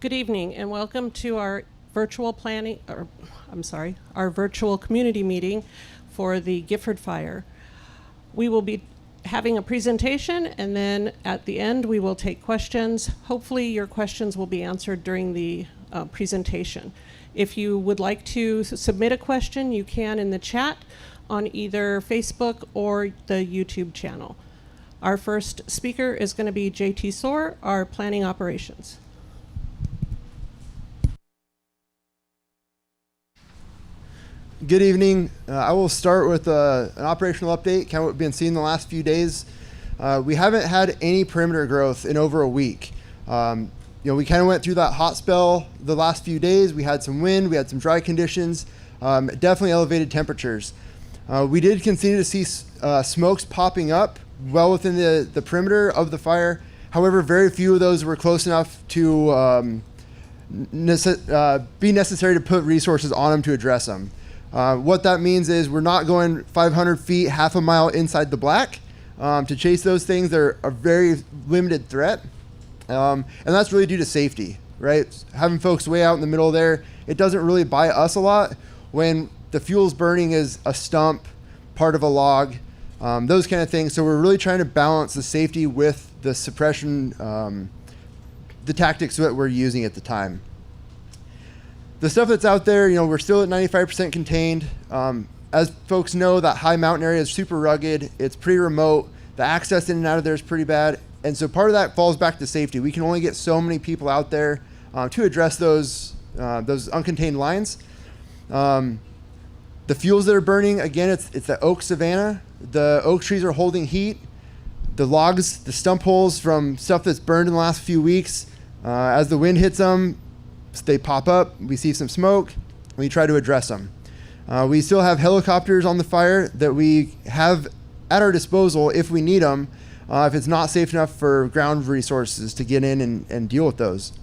Good evening and welcome to our virtual our virtual community meeting for the Gifford fire. We will be having a presentation and then at the end we will take questions. Hopefully your questions will be answered during the presentation. If you would like to submit a question, you can in the chat on either Facebook or the YouTube channel. Our first speaker is going to be JT Soar, our planning operations. Good evening. I will start with an operational update, kind of what we've been seeing the last few days. We haven't had any perimeter growth in over a week. We kind of went through that hot spell the last few days. We had some wind, we had some dry conditions, definitely elevated temperatures. We did continue to see smokes popping up well within the perimeter of the fire. However, very few of those were close enough to be necessary to put resources on them to address them. What that means is we're not going 500 feet, half a mile inside the black to chase those things. They're a very limited threat. And that's really due to safety, right? Having folks way out in the middle there, it doesn't really buy us a lot when the fuel's burning is a stump, part of a log, those kind of things. So we're really trying to balance the safety with the suppression, the tactics that we're using at the time. The stuff that's out there, we're still at 95% contained. As folks know, that high mountain area is super rugged. It's pretty remote. The access in and out of there is pretty bad. And so part of that falls back to safety. We can only get so many people out there to address those uncontained lines. The fuels that are burning, again, it's the oak savanna. The oak trees are holding heat. The logs, the stump holes from stuff that's burned in the last few weeks, as the wind hits them, they pop up, we see some smoke, we try to address them. We still have helicopters on the fire that we have at our disposal if we need them, if it's not safe enough for ground resources to get in and deal with those.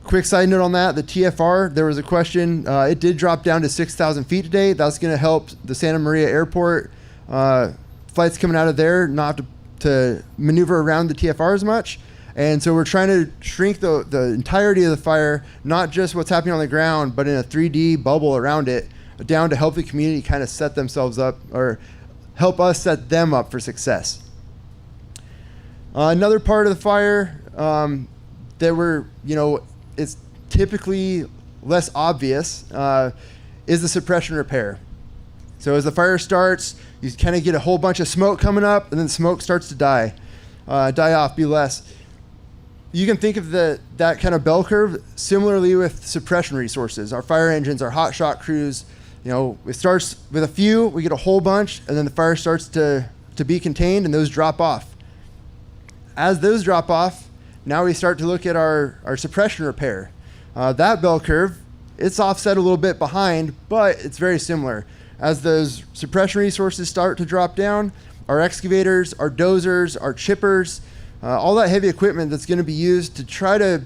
Quick side note on that, the TFR, there was a question, it did drop down to 6,000 feet today. That's going to help the Santa Maria Airport flights coming out of there not have to maneuver around the TFR as much. And so we're trying to shrink the entirety of the fire, not just what's happening on the ground, but in a 3D bubble around it, down to help the community kind of set themselves up or help us set them up for success. Another part of the fire that it's typically less obvious is the suppression repair. So as the fire starts, you kind of get a whole bunch of smoke coming up, and then smoke starts to die off, be less. You can think of that kind of bell curve similarly with suppression resources. Our fire engines, our hot shot crews, it starts with a few, we get a whole bunch, and then the fire starts to be contained, and those drop off. As those drop off, now we start to look at our suppression repair. That bell curve, it's offset a little bit behind, but it's very similar. As those suppression resources start to drop down, our excavators, our dozers, our chippers, all that heavy equipment that's going to be used to try to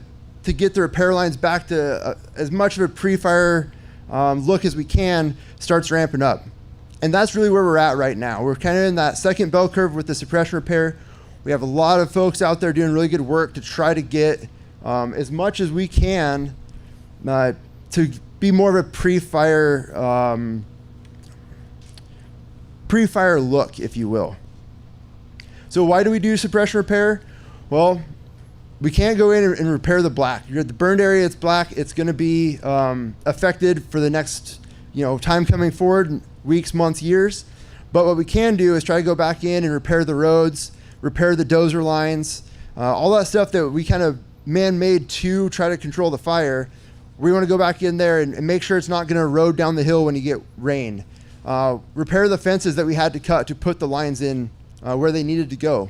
get the repair lines back to as much of a pre-fire look as we can starts ramping up. And that's really where we're at right now. We're kind of in that second bell curve with the suppression repair. We have a lot of folks out there doing really good work to try to get as much as we can to be more of a pre-fire look, if you will. So why do we do suppression repair? Well, we can't go in and repair the black. The burned area, it's black. It's going to be affected for the next time coming forward, weeks, months, years. But what we can do is try to go back in and repair the roads, repair the dozer lines, all that stuff that we kind of man-made to try to control the fire. We want to go back in there and make sure it's not going to erode down the hill when you get rain. Repair the fences that we had to cut to put the lines in where they needed to go.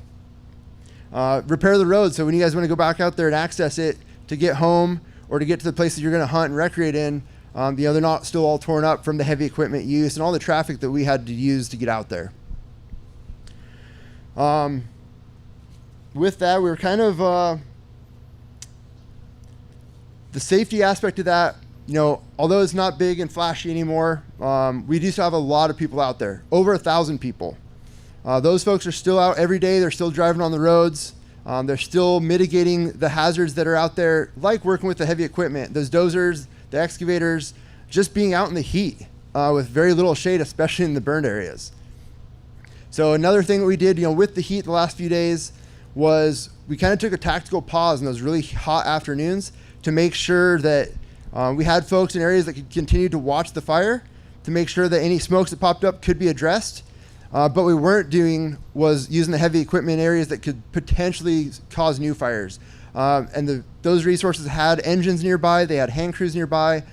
Repair the road, so when you guys want to go back out there and access it to get home or to get to the places you're going to hunt and recreate in, they're not still all torn up from the heavy equipment used and all the traffic that we had to use to get out there. With that, we were kind of the safety aspect of that. Although it's not big and flashy anymore, we do still have a lot of people out there, over 1,000 people. Those folks are still out every day. They're still driving on the roads. They're still mitigating the hazards that are out there, like working with the heavy equipment, those dozers, the excavators, just being out in the heat with very little shade, especially in the burned areas. So another thing that we did, with the heat the last few days was we kind of took a tactical pause in those really hot afternoons to make sure that we had folks in areas that could continue to watch the fire to make sure that any smokes that popped up could be addressed. But we weren't doing was using the heavy equipment in areas that could potentially cause new fires. Those resources had engines nearby, they had hand crews nearby.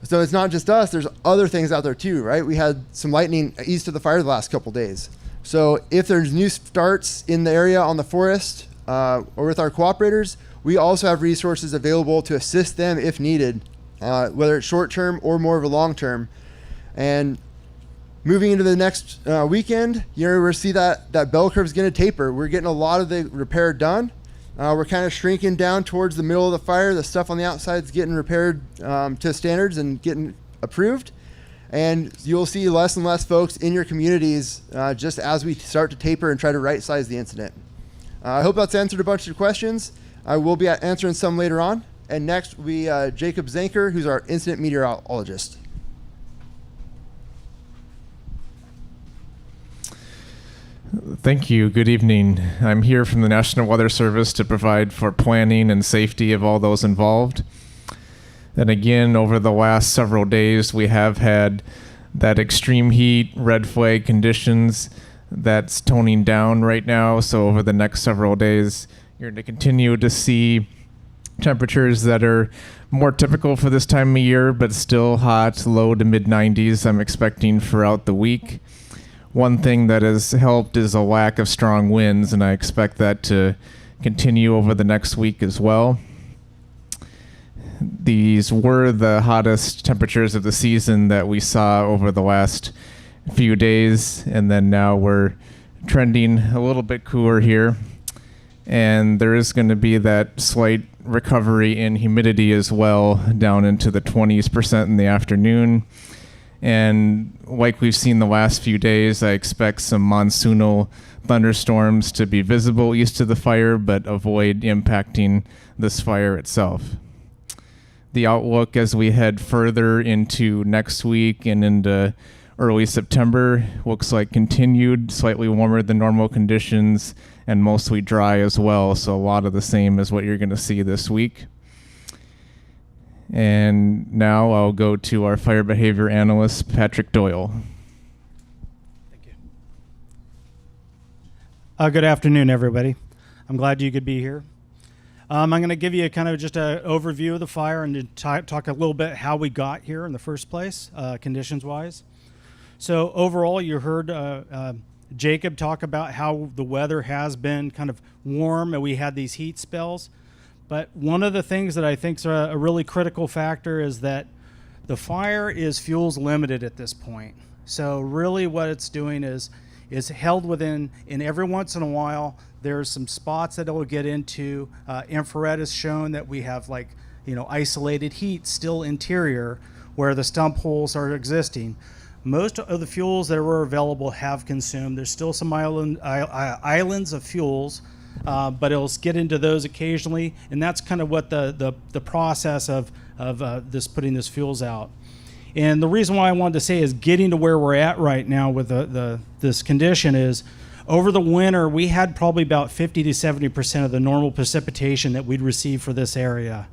So it's not just us, there's other things out there too, right? We had some lightning east of the fire the last couple days. So if there's new starts in the area on the forest or with our cooperators, we also have resources available to assist them if needed, whether it's short term or more of a long term. And moving into the next weekend, we're see that bell curve is going to taper. We're getting a lot of the repair done. We're kind of shrinking down towards the middle of the fire. The stuff on the outside is getting repaired to standards and getting approved. And you'll see less and less folks in your communities just as we start to taper and try to right size the incident. I hope that's answered a bunch of questions. I will be answering some later on. And next will be Jacob Zanker, who's our incident meteorologist. Thank you. Good evening. I'm here from the National Weather Service to provide for planning and safety of all those involved. And again, over the last several days, we have had that extreme heat, red flag conditions that's toning down right now. So over the next several days, you're going to continue to see temperatures that are more typical for this time of year, but still hot, low to mid 90s I'm expecting throughout the week. One thing that has helped is a lack of strong winds, and I expect that to continue over the next week as well. These were the hottest temperatures of the season that we saw over the last few days, and then now we're trending a little bit cooler here. And there is going to be that slight recovery in humidity as well, down into the 20% in the afternoon. And like we've seen the last few days, I expect some monsoonal thunderstorms to be visible east of the fire, but avoid impacting this fire itself. The outlook as we head further into next week and into early September looks like continued slightly warmer than normal conditions and mostly dry as well. So a lot of the same as what you're going to see this week. And now I'll go to our fire behavior analyst, Patrick Doyle. Thank you. Good afternoon, everybody. I'm glad you could be here. I'm going to give you kind of just an overview of the fire and to talk a little bit how we got here in the first place, conditions-wise. So overall, you heard Jacob talk about how the weather has been kind of warm and we had these heat spells. But one of the things that I think is a really critical factor is that the fire is fuels limited at this point. So really what it's doing is held within, and every once in a while, there's some spots that it will get into. Infrared has shown that we have isolated heat still interior where the stump holes are existing. Most of the fuels that were available have consumed. There's still some islands of fuels, but it'll get into those occasionally, and that's kind of what the process of this putting this fuels out. And the reason why I wanted to say is getting to where we're at right now with this condition is over the winter we had probably about 50 to 70% of the normal precipitation that we'd receive for this area.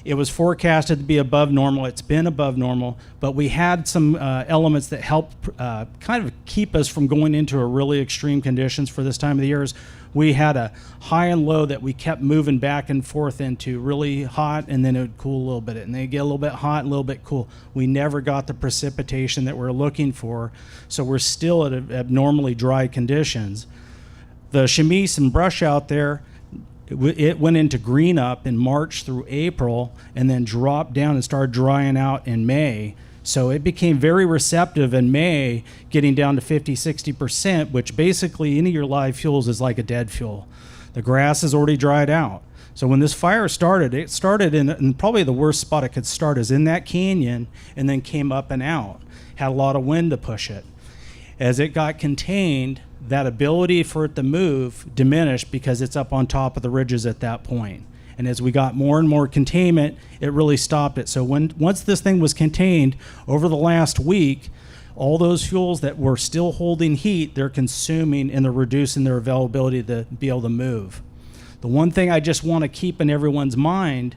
It was forecasted to be above normal. It's been above normal, but we had some elements that helped kind of keep us from going into a really extreme conditions for this time of the year. We had a high and low that we kept moving back and forth into really hot, and then it would cool a little bit, and then get a little bit hot and a little bit cool. We never got the precipitation that we're looking for, so we're still at abnormally dry conditions. The chamise and brush out there, it went into green up in March through April and then dropped down and started drying out in May. So it became very receptive in May, getting down to 50, 60%, which basically any of your live fuels is like a dead fuel. The grass has already dried out. So when this fire started, it started in probably the worst spot it could start is in that canyon and then came up and out. Had a lot of wind to push it. As it got contained, that ability for it to move diminished because it's up on top of the ridges at that point. And as we got more and more containment, it really stopped it. So once this thing was contained over the last week, all those fuels that were still holding heat, they're consuming and they're reducing their availability to be able to move. The one thing I just want to keep in everyone's mind,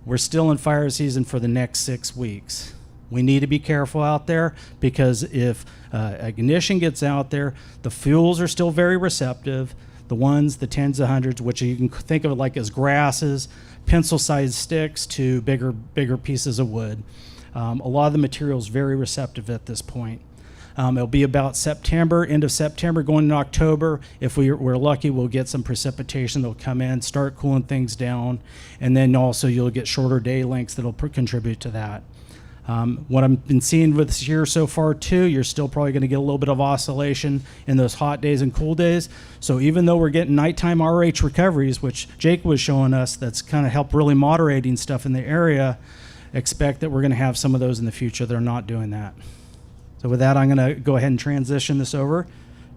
we're still in fire season for the next 6 weeks. We need to be careful out there because if ignition gets out there, the fuels are still very receptive. The ones, the tens of hundreds, which you can think of it like as grasses, pencil-sized sticks to bigger pieces of wood. A lot of the material is very receptive at this point. It'll be about September, end of September, going into October. If we're lucky, we'll get some precipitation that'll come in, start cooling things down, and then also you'll get shorter day lengths that'll contribute to that. What I've been seeing with this year so far too, you're still probably going to get a little bit of oscillation in those hot days and cool days. So even though we're getting nighttime RH recoveries, which Jake was showing us, that's kind of helped really moderating stuff in the area, expect that we're going to have some of those in the future. They're not doing that. So with that, I'm going to go ahead and transition this over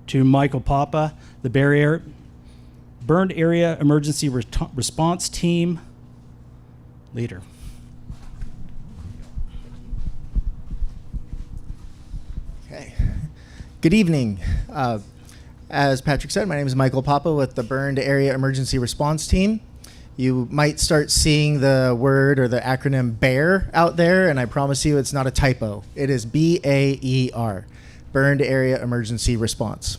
to Michael Papa, the Burned Area Emergency Response Team leader. Okay. Good evening. As Patrick said, my name is Michael Papa with the Burned Area Emergency Response Team. You might start seeing the word or the acronym BAER out there, and I promise you it's not a typo. It is BAER, Burned Area Emergency Response.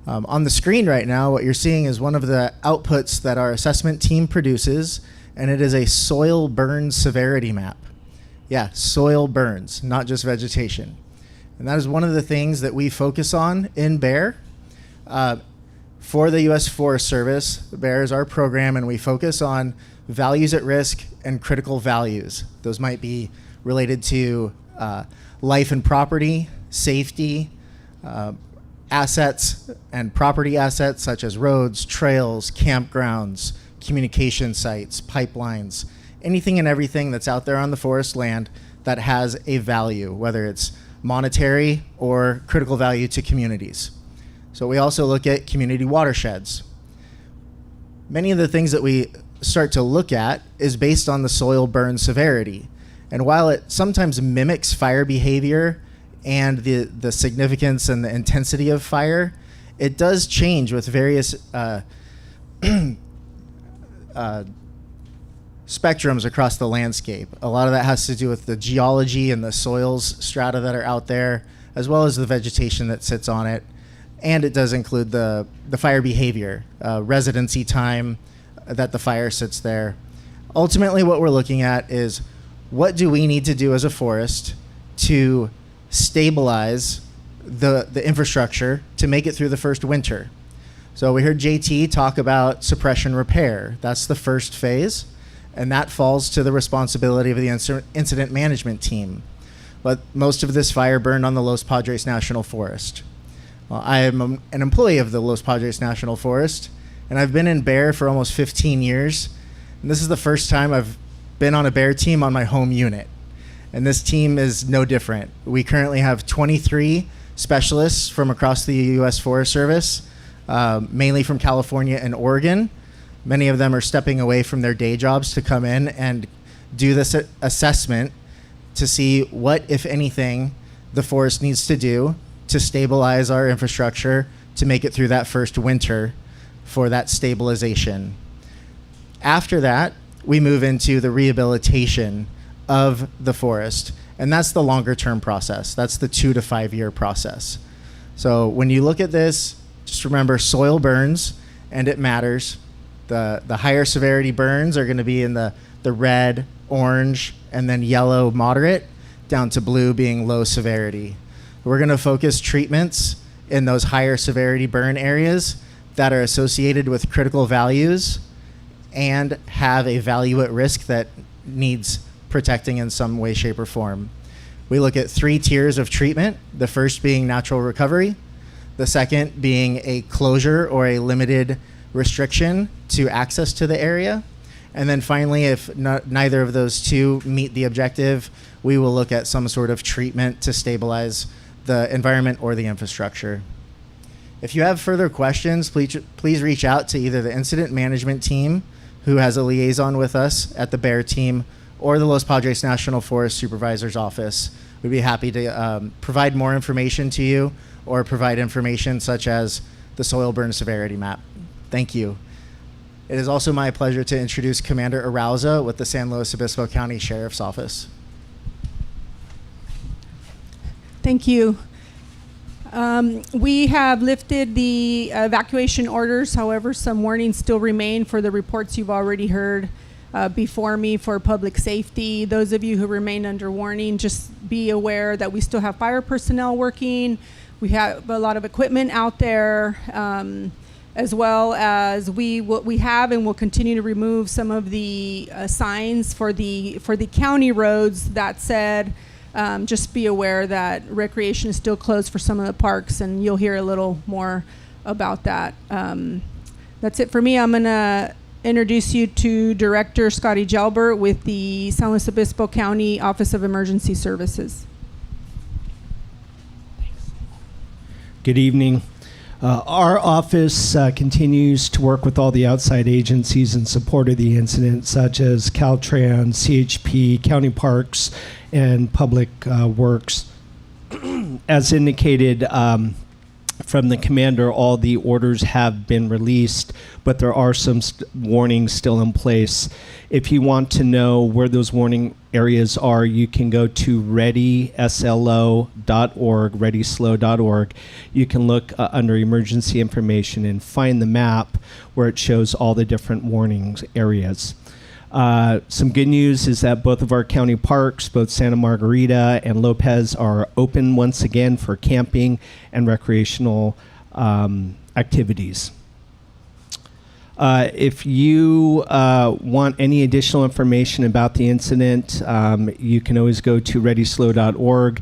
On the screen right now, what you're seeing is one of the outputs that our assessment team produces, and it is a soil burn severity map. Yeah, soil burns, not just vegetation. And that is one of the things that we focus on in BAER. For the U.S. Forest Service, BAER is our program, and we focus on values at risk and critical values. Those might be related to life and property, safety, assets and property assets such as roads, trails, campgrounds, communication sites, pipelines, anything and everything that's out there on the forest land that has a value, whether it's monetary or critical value to communities. So we also look at community watersheds. Many of the things that we start to look at is based on the soil burn severity. And while it sometimes mimics fire behavior and the significance and the intensity of fire, it does change with various spectrums across the landscape. A lot of that has to do with the geology and the soils strata that are out there, as well as the vegetation that sits on it. And it does include the fire behavior, residency time that the fire sits there. Ultimately, what we're looking at is what do we need to do as a forest to stabilize the infrastructure to make it through the first winter. So we heard JT talk about suppression repair. That's the first phase, and that falls to the responsibility of the incident management team. But most of this fire burned on the Los Padres National Forest. Well, I am an employee of the Los Padres National Forest, and I've been in BAER for almost 15 years. And this is the first time I've been on a BAER team on my home unit. And this team is no different. We currently have 23 specialists from across the U.S. Forest Service, mainly from California and Oregon. Many of them are stepping away from their day jobs to come in and do this assessment to see what, if anything, the forest needs to do to stabilize our infrastructure to make it through that first winter for that stabilization. After that, we move into the rehabilitation of the forest, and that's the longer term process. That's the 2 to 5 year process. So when you look at this, just remember soil burns, and it matters. The higher severity burns are going to be in the red, orange, and then yellow moderate, down to blue being low severity. We're going to focus treatments in those higher severity burn areas that are associated with critical values and have a value at risk that needs protecting in some way, shape, or form. We look at 3 tiers of treatment, the first being natural recovery, the second being a closure or a limited restriction to access to the area, and then finally, if neither of those two meet the objective, we will look at some sort of treatment to stabilize the environment or the infrastructure. If you have further questions, please reach out to either the incident management team, who has a liaison with us at the Bear team, or the Los Padres National Forest Supervisor's Office. We'd be happy to provide more information to you or provide information such as the soil burn severity map. Thank you. It is also my pleasure to introduce Commander Arauza with the San Luis Obispo County Sheriff's Office. Thank you. We have lifted the evacuation orders. However, some warnings still remain for the reports you've already heard before me for public safety. Those of you who remain under warning, just be aware that we still have fire personnel working. We have a lot of equipment out there, as well as we have and will continue to remove some of the signs for the county roads. That said, just be aware that recreation is still closed for some of the parks, and you'll hear a little more about that. That's it for me. I'm going to introduce you to Director Scotty Jalbert with the San Luis Obispo County Office of Emergency Services. Good evening. Our office continues to work with all the outside agencies in support of the incident, such as Caltrans, CHP, County Parks, and Public Works. As indicated from the commander, all the orders have been released, but there are some warnings still in place. If you want to know where those warning areas are, you can go to readyslo.org, readyslo.org. You can look under emergency information and find the map where it shows all the different warnings areas. Some good news is that both of our county parks, both Santa Margarita and Lopez, are open once again for camping and recreational activities. If you want any additional information about the incident, you can always go to readyslo.org.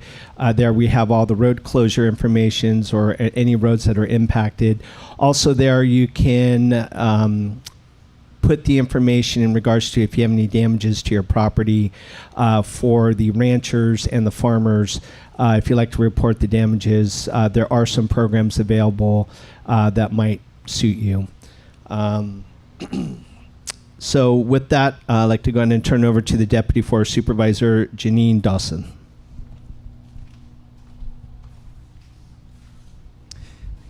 There we have all the road closure informations or any roads that are impacted. Also there you can put the information in regards to if you have any damages to your property for the ranchers and the farmers. If you'd like to report the damages, there are some programs available that might suit you. So with that, I'd like to go ahead and turn it over to the Deputy Forest Supervisor, Janine Dawson.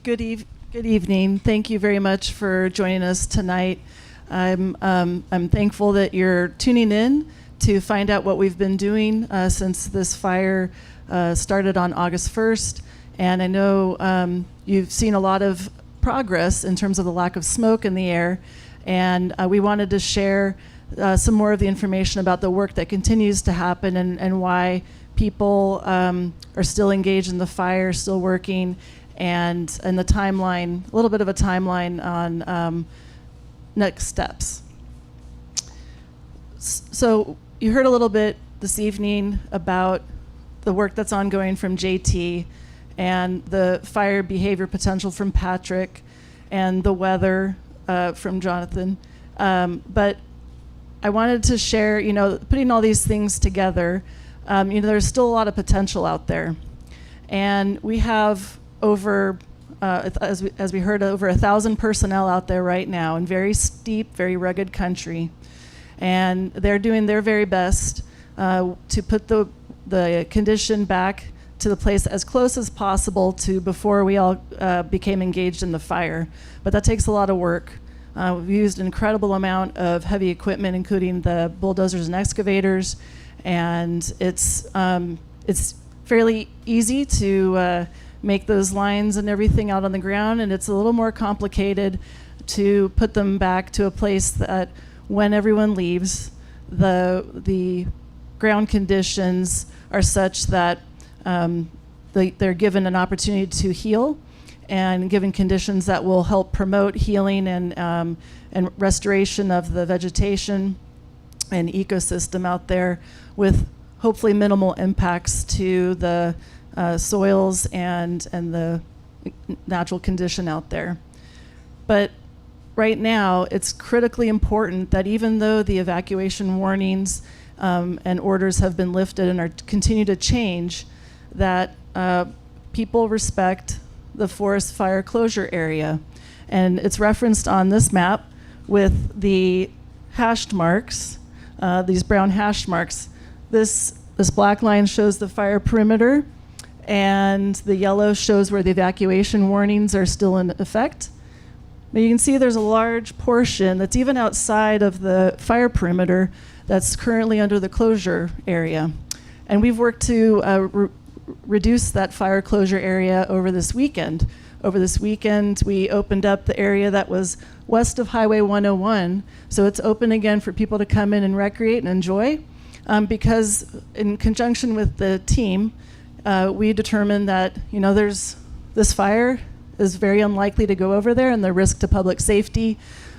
Good evening. Thank you very much for joining us tonight. I'm thankful that you're tuning in to find out what we've been doing since this fire started on August 1st. And I know you've seen a lot of progress in terms of the lack of smoke in the air. And we wanted to share some more of the information about the work that continues to happen and why people are still engaged in the fire, still working, and the timeline, a little bit of a timeline on next steps. So you heard a little bit this evening about the work that's ongoing from JT and the fire behavior potential from Patrick and the weather from Jonathan. But I wanted to share, putting all these things together, there's still a lot of potential out there. And we have over, as we heard, over 1,000 personnel out there right now in very steep, very rugged country. And they're doing their very best to put the condition back to the place as close as possible to before we all became engaged in the fire. But that takes a lot of work. We've used an incredible amount of heavy equipment, including the bulldozers and excavators, and it's fairly easy to make those lines and everything out on the ground, and it's a little more complicated to put them back to a place that when everyone leaves, the ground conditions are such that they're given an opportunity to heal and given conditions that will help promote healing and restoration of the vegetation and ecosystem out there with hopefully minimal impacts to the soils and the natural condition out there. But right now, it's critically important that even though the evacuation warnings and orders have been lifted and are continue to change, that people respect the forest fire closure area. And it's referenced on this map with the hashed marks, these brown hashed marks. This black line shows the fire perimeter, and the yellow shows where the evacuation warnings are still in effect. But you can see there's a large portion that's even outside of the fire perimeter that's currently under the closure area. And we've worked to reduce that fire closure area over this weekend. Over this weekend, we opened up the area that was west of Highway 101, so it's open again for people to come in and recreate and enjoy. Because in conjunction with the team, we determined that this fire is very unlikely to go over there, and the risk to public safety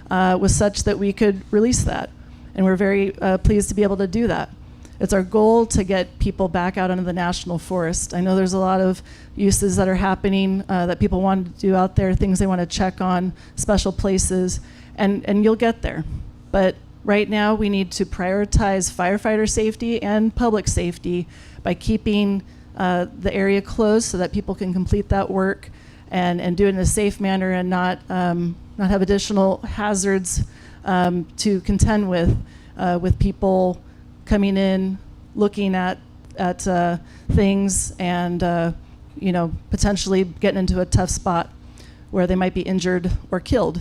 was such that we could release that. And we're very pleased to be able to do that. It's our goal to get people back out into the national forest. I know there's a lot of uses that are happening that people want to do out there, things they want to check on, special places, and you'll get there. But right now we need to prioritize firefighter safety and public safety by keeping the area closed so that people can complete that work and do it in a safe manner and not have additional hazards to contend with people coming in, looking at things, and potentially getting into a tough spot where they might be injured or killed,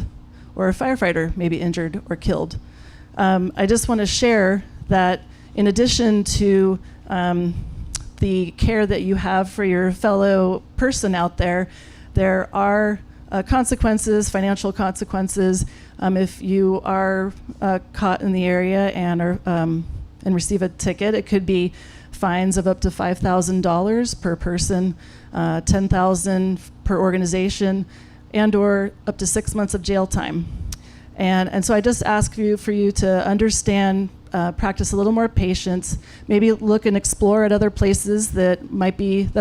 or a firefighter may be injured or killed. I just want to share that in addition to the care that you have for your fellow person out there, there are consequences, financial consequences, if you are caught in the area and receive a ticket. It could be fines of up to $5,000 per person, $10,000 per organization, and/or up to 6 months of jail time. And so I just ask for you to understand, practice a little more patience, maybe look and explore at other places that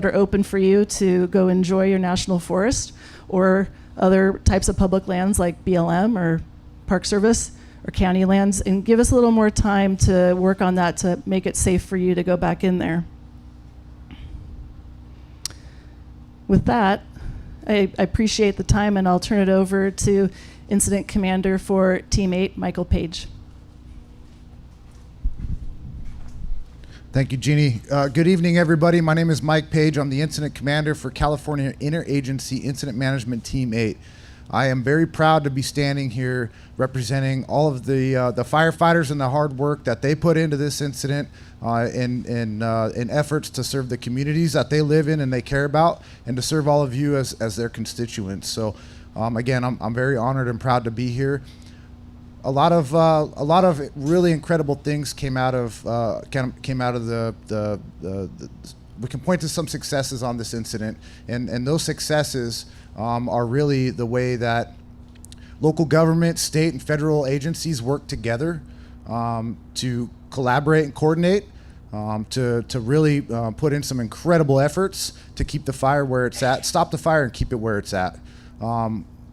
are open for you to go enjoy your national forest, or other types of public lands like BLM or Park Service or county lands, and give us a little more time to work on that to make it safe for you to go back in there. With that, I appreciate the time, and I'll turn it over to Incident Commander for Team 8, Michael Page. Thank you, Jeannie. Good evening, everybody. My name is Mike Page. I'm the Incident Commander for California Interagency Incident Management Team 8. I am very proud to be standing here representing all of the firefighters and the hard work that they put into this incident in efforts to serve the communities that they live in and they care about, and to serve all of you as their constituents. So again, I'm very honored and proud to be here. A lot of really incredible things came out of the we can point to some successes on this incident, and those successes are really the way that local government, state, and federal agencies work together to collaborate and coordinate, to really put in some incredible efforts to keep the fire where it's at, stop the fire and keep it where it's at.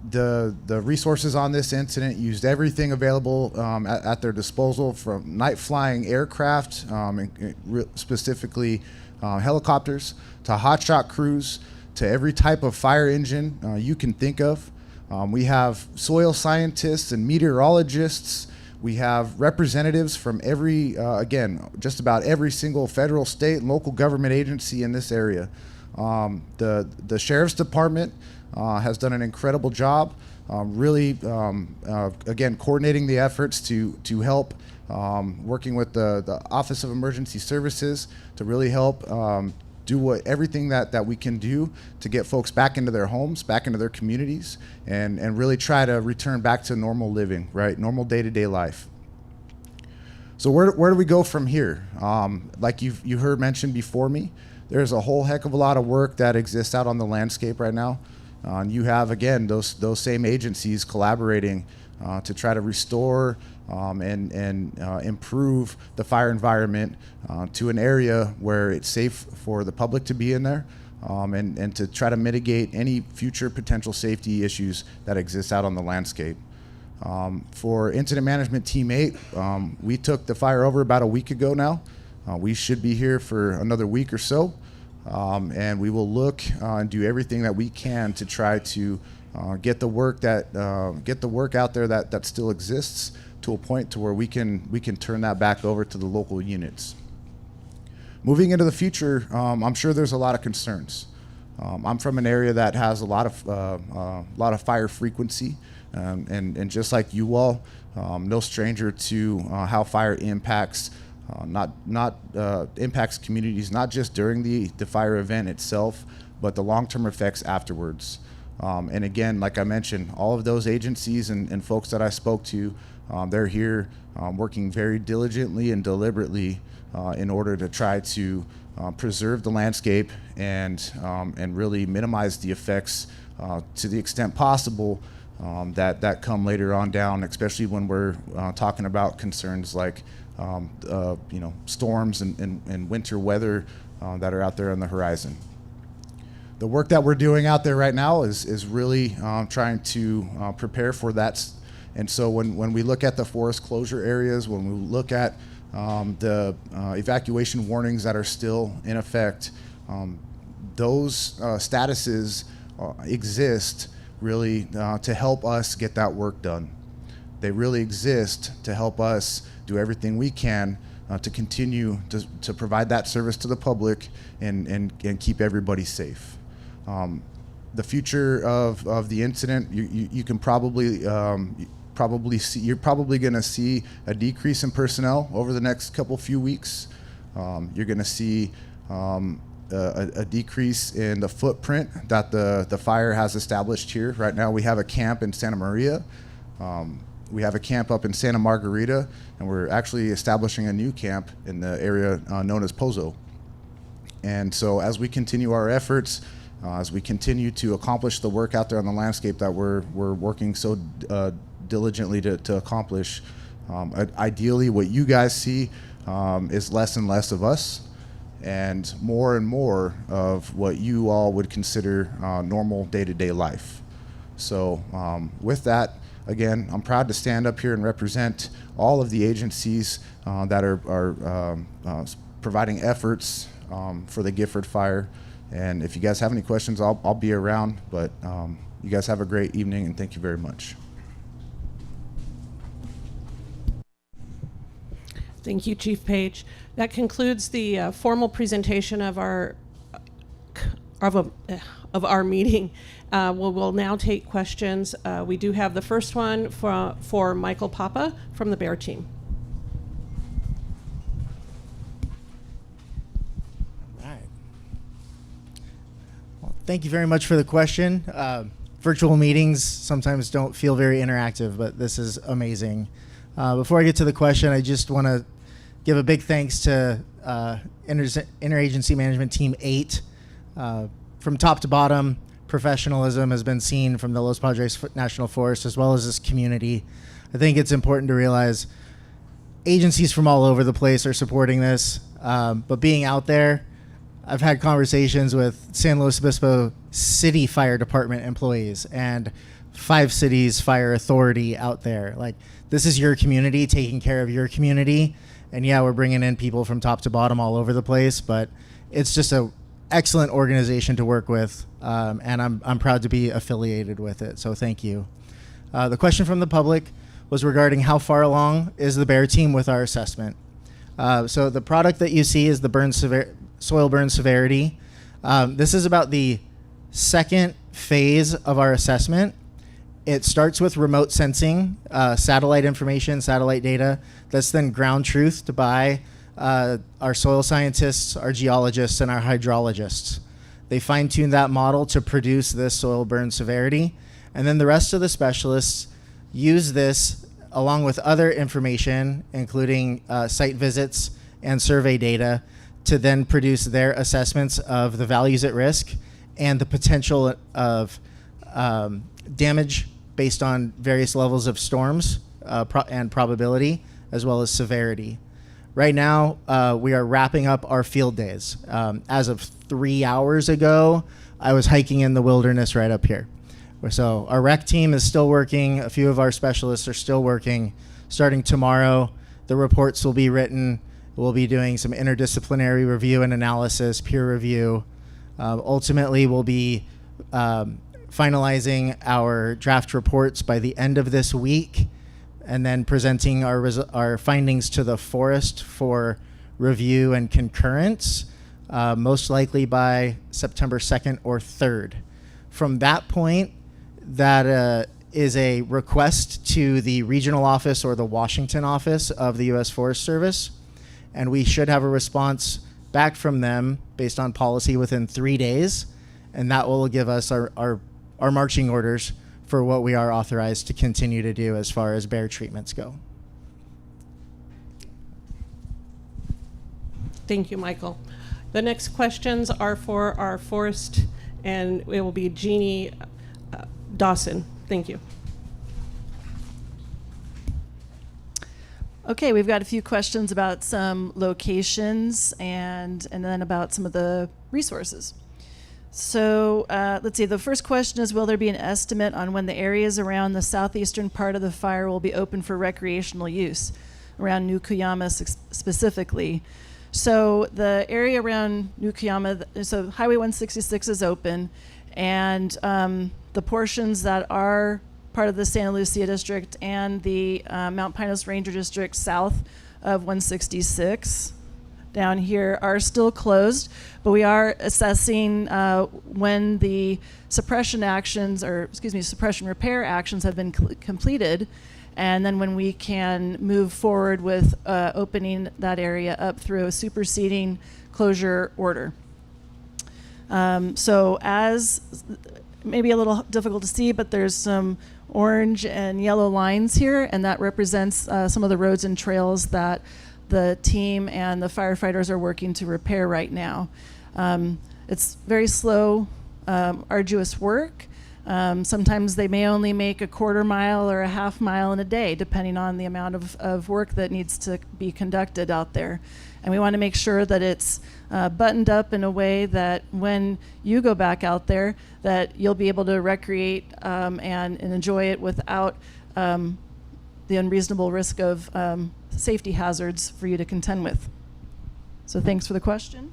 The resources on this incident used everything available at their disposal, from night flying aircraft, specifically helicopters, to hotshot crews, to every type of fire engine you can think of. We have soil scientists and meteorologists. We have representatives from just about every single federal, state, and local government agency in this area. The Sheriff's Department has done an incredible job, really, again, coordinating the efforts to help, working with the Office of Emergency Services to really help do everything that we can do to get folks back into their homes, back into their communities, and really try to return back to normal living, right? Normal day-to-day life. So where do we go from here? Like you heard mentioned before me, there's a whole heck of a lot of work that exists out on the landscape right now. And you have, again, those same agencies collaborating to try to restore and improve the fire environment to an area where it's safe for the public to be in there, and to try to mitigate any future potential safety issues that exist out on the landscape. For Incident Management Team 8, we took the fire over about a week ago now. We should be here for another week or so. And we will look and do everything that we can to try to get the work out there that still exists to a point to where we can turn that back over to the local units. Moving into the future, I'm sure there's a lot of concerns. I'm from an area that has a lot of fire frequency, and just like you all, no stranger to how fire impacts impacts communities, not just during the fire event itself, but the long-term effects afterwards. And again, like I mentioned, all of those agencies and folks that I spoke to, they're here working very diligently and deliberately in order to try to preserve the landscape and really minimize the effects to the extent possible that come later on down, especially when we're talking about concerns like storms and winter weather that are out there on the horizon. The work that we're doing out there right now is really trying to prepare for that. And so when we look at the forest closure areas, when we look at the evacuation warnings that are still in effect, those statuses exist really to help us get that work done. They really exist to help us do everything we can to continue to provide that service to the public and keep everybody safe. The future of the incident, you can probably see, you're probably going to see a decrease in personnel over the next few weeks. You're going to see a decrease in the footprint that the fire has established here. Right now we have a camp in Santa Maria. We have a camp up in Santa Margarita, and we're actually establishing a new camp in the area known as Pozo. And so as we continue our efforts, as we continue to accomplish the work out there on the landscape that we're working so diligently to accomplish, ideally what you guys see is less and less of us and more of what you all would consider normal day-to-day life. So with that, again, I'm proud to stand up here and represent all of the agencies that are providing efforts for the Gifford fire. And if you guys have any questions, I'll be around. But you guys have a great evening, and thank you very much. Thank you, Chief Page. That concludes the formal presentation of our meeting. We'll now take questions. We do have the first one for Michael Papa from the Bear Team. All right. Well, thank you very much for the question. Virtual meetings sometimes don't feel very interactive, but this is amazing. Before I get to the question, I just want to give a big thanks to Interagency Management Team 8. From top to bottom, professionalism has been seen from the Los Padres National Forest as well as this community. I think it's important to realize agencies from all over the place are supporting this, but being out there, I've had conversations with San Luis Obispo City Fire Department employees and 5 cities fire authority out there. Like, this is your community taking care of your community. And yeah, we're bringing in people from top to bottom all over the place, but it's just a excellent organization to work with, and I'm proud to be affiliated with it. So thank you. The question from the public was regarding how far along is the Bear Team with our assessment. So the product that you see is the soil burn severity. This is about the second phase of our assessment. It starts with remote sensing, satellite information, satellite data, that's then ground truthed by our soil scientists, our geologists, and our hydrologists. They fine-tune that model to produce this soil burn severity, and then the rest of the specialists use this along with other information, including site visits and survey data, to then produce their assessments of the values at risk and the potential of damage based on various levels of storms and probability, as well as severity. Right now, we are wrapping up our field days. As of 3 hours ago, I was hiking in the wilderness right up here. So our rec team is still working. A few of our specialists are still working. Starting tomorrow, the reports will be written. We'll be doing some interdisciplinary review and analysis, peer review, Ultimately, we'll be finalizing our draft reports by the end of this week, and then presenting our findings to the forest for review and concurrence, most likely by September 2nd or 3rd. From that point, that is a request to the regional office or the Washington office of the U.S. Forest Service, and we should have a response back from them based on policy within 3 days, and that will give us our marching orders for what we are authorized to continue to do as far as bear treatments go. Thank you, Michael. The next questions are for our forest, and it will be Jeannie Dawson. Thank you. Okay, we've got a few questions about some locations and then about some of the resources. So let's see, the first question is, will there be an estimate on when the areas around the southeastern part of the fire will be open for recreational use, around New Kuyama specifically? So the area around New Kuyama, so Highway 166 is open, and the portions that are part of the Santa Lucia District and the Mount Pinos Ranger District south of 166 down here are still closed, but we are assessing when the suppression repair actions have been completed, and then when we can move forward with opening that area up through a superseding closure order. So as maybe a little difficult to see, but there's some orange and yellow lines here, and that represents some of the roads and trails that the team and the firefighters are working to repair right now. It's very slow, arduous work. Sometimes they may only make a quarter mile or a half mile in a day, depending on the amount of work that needs to be conducted out there. And we want to make sure that it's buttoned up in a way that when you go back out there, that you'll be able to recreate and enjoy it without the unreasonable risk of safety hazards for you to contend with. So thanks for the question.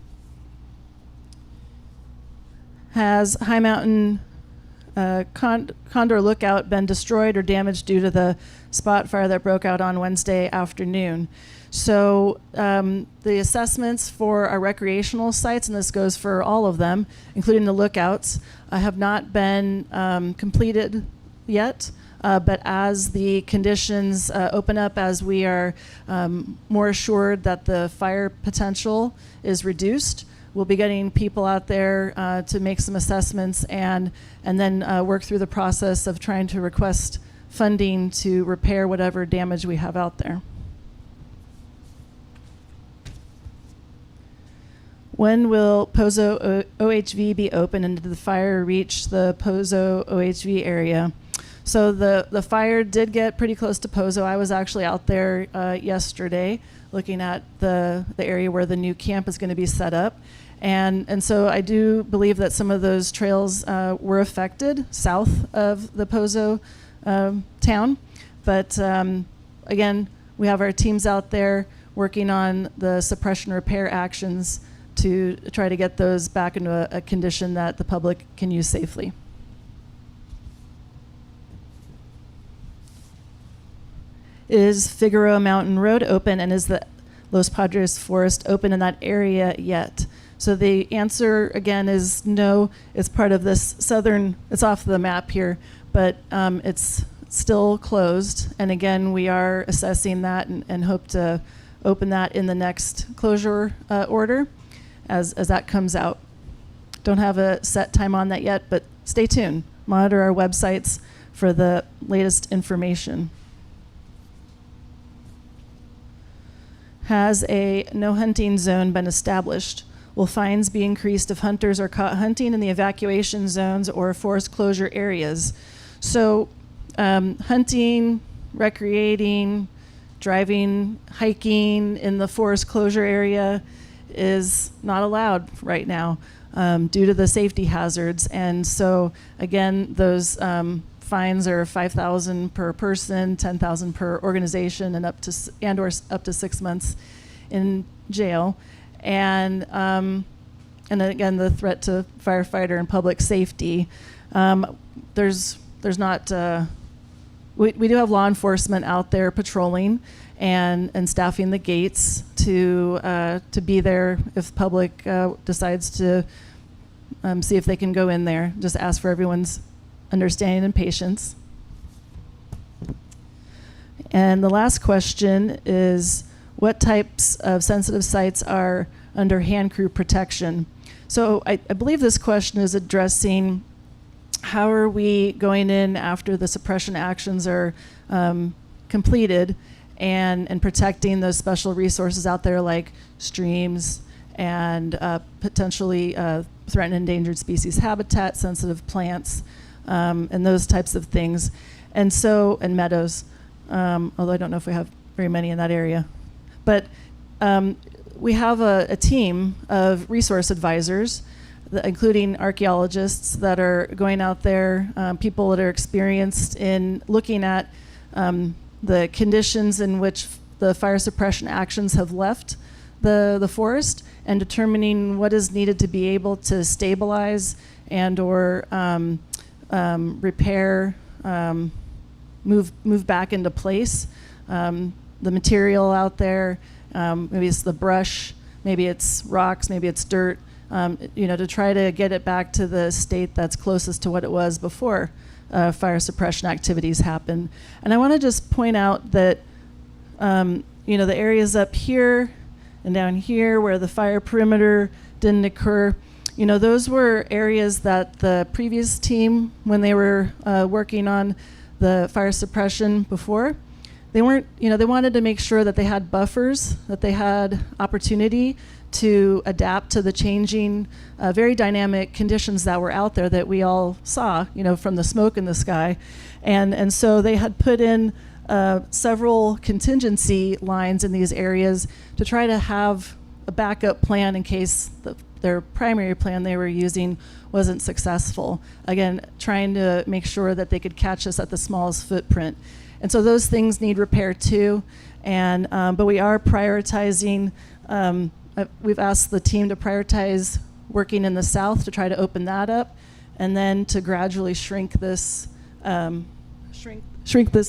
Has High Mountain Condor Lookout been destroyed or damaged due to the spot fire that broke out on Wednesday afternoon? So the assessments for our recreational sites, and this goes for all of them, including the lookouts, have not been completed yet. But as the conditions open up, as we are more assured that the fire potential is reduced, we'll be getting people out there to make some assessments and then work through the process of trying to request funding to repair whatever damage we have out there. When will Pozo OHV be open and did the fire reach the Pozo OHV area? So the fire did get pretty close to Pozo. I was actually out there yesterday looking at the area where the new camp is going to be set up. And so I do believe that some of those trails were affected south of the Pozo town. But again, we have our teams out there working on the suppression repair actions to try to get those back into a condition that the public can use safely. Is Figueroa Mountain Road open, and is the Los Padres Forest open in that area yet? So the answer again is no. It's part of this southern, it's off the map here, but it's still closed. And again, we are assessing that and hope to open that in the next closure order as that comes out. Don't have a set time on that yet, but stay tuned. Monitor our websites for the latest information. Has a no hunting zone been established? Will fines be increased if hunters are caught hunting in the evacuation zones or forest closure areas? So hunting, recreating, driving, hiking in the forest closure area is not allowed right now due to the safety hazards. And so again, those fines are $5,000 per person, $10,000 per organization, and up to 6 months in jail. And and again, the threat to firefighter and public safety. There's not. We do have law enforcement out there patrolling and staffing the gates to be there if public decides to see if they can go in there. Just ask for everyone's understanding and patience. And the last question is, what types of sensitive sites are under hand crew protection? So I believe this question is addressing how are we going in after the suppression actions are completed and protecting those special resources out there like streams and potentially threatened endangered species habitat, sensitive plants, and those types of things. And so, and meadows, although I don't know if we have very many in that area. But we have a team of resource advisors, including archaeologists that are going out there, people that are experienced in looking at the conditions in which the fire suppression actions have left the forest and determining what is needed to be able to stabilize and or repair, move back into place. The material out there, maybe it's the brush, maybe it's rocks, maybe it's dirt, to try to get it back to the state that's closest to what it was before fire suppression activities happened. And I want to just point out that, the areas up here and down here where the fire perimeter didn't occur, those were areas that the previous team, when they were working on the fire suppression before, they weren't, they wanted to make sure that they had buffers, that they had opportunity to adapt to the changing, very dynamic conditions that were out there that we all saw, from the smoke in the sky. And so they had put in several contingency lines in these areas to try to have a backup plan in case their primary plan they were using wasn't successful. Again, trying to make sure that they could catch us at the smallest footprint. And so those things need repair too. And but we are prioritizing. We've asked the team to prioritize working in the south to try to open that up, and then to gradually shrink this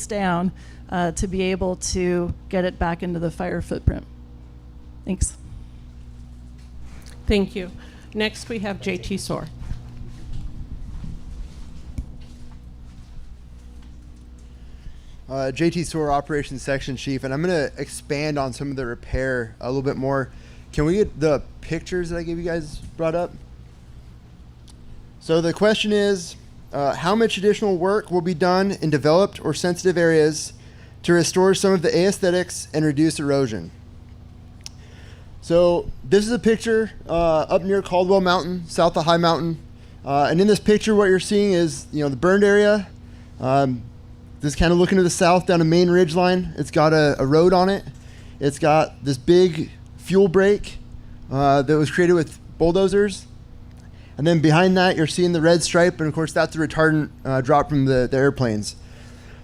down to be able to get it back into the fire footprint. Thanks. Thank you. Next, we have JT Soar. JT Soar, Operations Section Chief, and I'm going to expand on some of the repair a little bit more. Can we get the pictures that I gave you guys brought up? So the question is, how much additional work will be done in developed or sensitive areas to restore some of the aesthetics and reduce erosion? So this is a picture up near Caldwell Mountain, south of High Mountain. And in this picture, what you're seeing is, the burned area. This kind of looking to the south down a main ridge line. It's got a road on it. It's got this big fuel break that was created with bulldozers. And then behind that, you're seeing the red stripe. And of course, that's the retardant drop from the airplanes.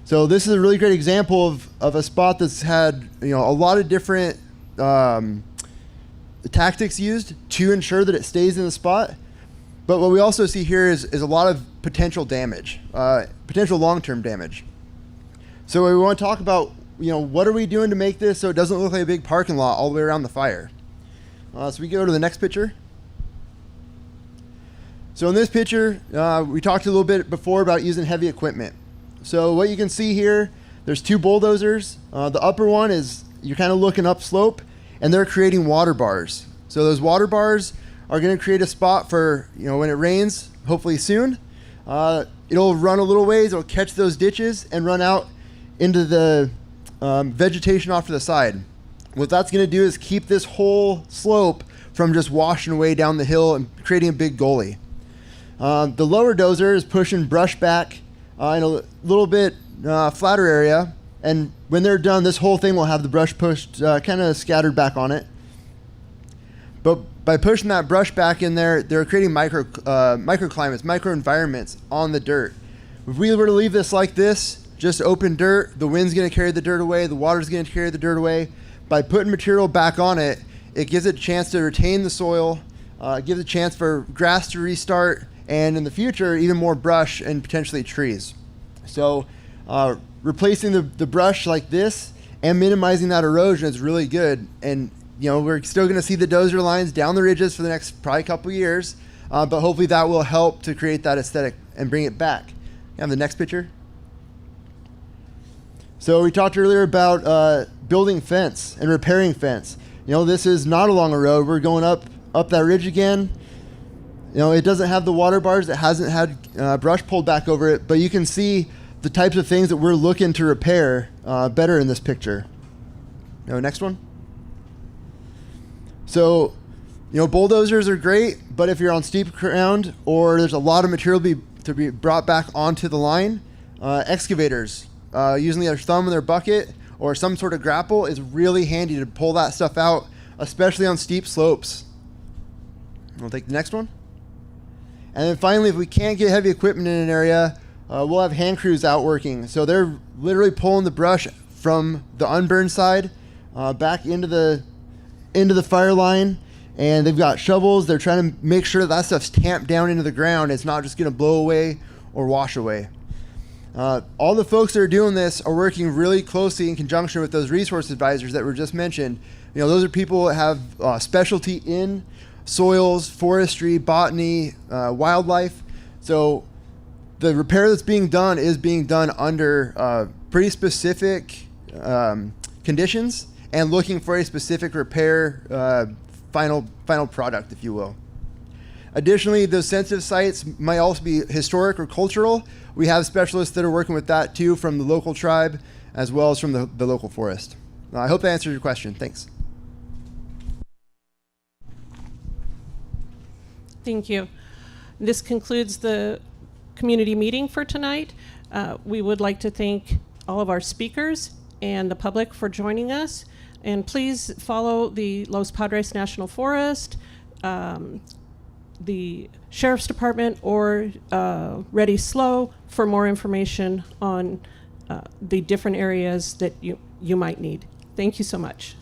So this is a really great example of a spot that's had, a lot of different tactics used to ensure that it stays in the spot. But what we also see here is a lot of potential damage, potential long-term damage. So we want to talk about, what are we doing to make this so it doesn't look like a big parking lot all the way around the fire? So we go to the next picture. So in this picture, we talked a little bit before about using heavy equipment. So what you can see here, there's two bulldozers. The upper one is, you're kind of looking upslope, and they're creating water bars. So those water bars are going to create a spot for, when it rains, hopefully soon. It'll run a little ways, it'll catch those ditches and run out into the vegetation off to the side. What that's going to do is keep this whole slope from just washing away down the hill and creating a big gully. The lower dozer is pushing brush back in a little bit flatter area, and when they're done, this whole thing will have the brush pushed kind of scattered back on it. But by pushing that brush back in there, they're creating microclimates, microenvironments on the dirt. If we were to leave this like this, just open dirt, the wind's going to carry the dirt away, the water's going to carry the dirt away. By putting material back on it, it gives it a chance to retain the soil, give the chance for grass to restart, and in the future, even more brush and potentially trees. So replacing the brush like this and minimizing that erosion is really good. And we're still going to see the dozer lines down the ridges for the next probably couple years, but hopefully that will help to create that aesthetic and bring it back. And the next picture. So we talked earlier about building fence and repairing fence. This is not along a road. We're going up that ridge again. It doesn't have the water bars. It hasn't had brush pulled back over it, but you can see the types of things that we're looking to repair better in this picture. Next one. So, bulldozers are great, but if you're on steep ground or there's a lot of material to be brought back onto the line, excavators, using their thumb in their bucket or some sort of grapple is really handy to pull that stuff out, especially on steep slopes. We'll take the next one. And then finally, if we can't get heavy equipment in an area, we'll have hand crews out working. So they're literally pulling the brush from the unburned side back into the fire line, and they've got shovels. They're trying to make sure that stuff's tamped down into the ground. It's not just going to blow away or wash away. All the folks that are doing this are working really closely in conjunction with those resource advisors that were just mentioned. Those are people that have specialty in soils, forestry, botany, wildlife. So the repair that's being done is being done under pretty specific conditions and looking for a specific repair final product, if you will. Additionally, those sensitive sites might also be historic or cultural. We have specialists that are working with that too, from the local tribe as well as from the local forest. I hope that answers your question. Thanks. Thank you. This concludes the community meeting for tonight. We would like to thank all of our speakers and the public for joining us. And please follow the Los Padres National Forest, the Sheriff's Department, or Ready Slow for more information on the different areas that you might need. Thank you so much.